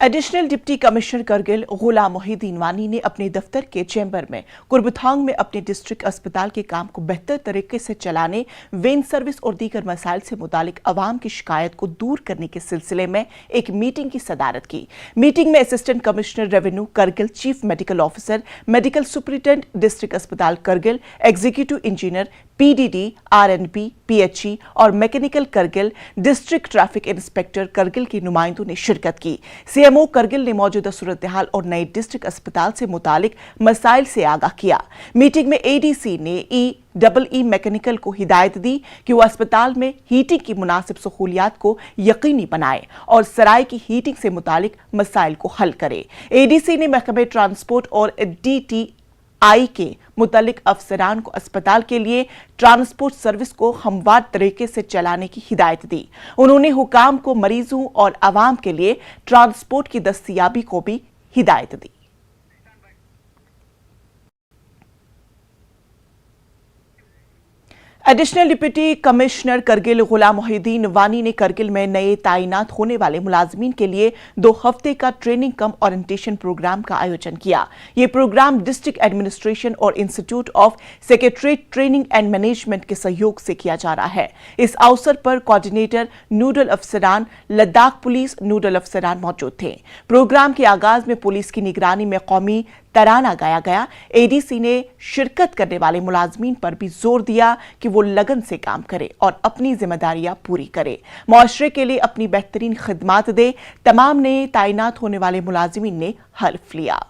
Additional deputy commissioner Kargil गुलाम मोहिउद्दीन वानी ने अपने दफ्तर के चैम्बर में कुर्बथांग में अपने डिस्ट्रिक्ट अस्पताल के काम को बेहतर तरीके से चलाने, वेन सर्विस और दीगर मसाइल से मुतालिक अवाम की शिकायत को दूर करने के सिलसिले में एक मीटिंग की सदारत की। मीटिंग में assistant commissioner revenue Kargil, chief medical officer, medical superintendent district अस्पताल Kargil, executive engineer, PDD, RNP, PHE और mechanical Kargil, district traffic inspector Kargil के नुमाइंदों ने शिरकत की। सीएमओ करगिल ने मौजूदा सूरत हाल और नए डिस्ट्रिक्ट अस्पताल से मुतालिक मसाइल से आगाह किया। मीटिंग में एडीसी ने ई मैकेनिकल को हिदायत दी कि वो अस्पताल में हीटिंग की मुनासिब सहूलियात को यकीनी बनाए और सराय की हीटिंग से मुतालिक मसाइल को हल करे। एडीसी ने महकमे ट्रांसपोर्ट और DTI के मुतल्लिक अफसरान को अस्पताल के लिए ट्रांसपोर्ट सर्विस को हमवार तरीके से चलाने की हिदायत दी। उन्होंने हुकाम को मरीजों और आवाम के लिए ट्रांसपोर्ट की दस्तयाबी को भी हिदायत दी। एडिशनल डिप्टी कमिश्नर करगिल गुलाम मोहिउद्दीन वानी ने करगिल में नए तैनात होने वाले मुलाजमीन के लिए 2 हफ्ते का ट्रेनिंग कम ओरिएंटेशन प्रोग्राम का आयोजन किया। ये प्रोग्राम डिस्ट्रिक्ट एडमिनिस्ट्रेशन और institute of secretariat training and management के सहयोग से किया जा रहा है। इस अवसर पर कोऑर्डिनेटर, नोडल अफसरान, लद्दाख पुलिस नोडल अफसरान मौजूद थे। प्रोग्राम के आगाज में पुलिस की निगरानी में कौमी तराना गाया गया। एडीसी ने शिरकत करने वाले मुलाजमीन पर भी जोर दिया कि वो लगन से काम करे और अपनी जिम्मेदारियां पूरी करे, मुआशरे के लिए अपनी बेहतरीन खिदमात दे। तमाम नए तैनात होने वाले मुलाजमीन ने हल्फ लिया।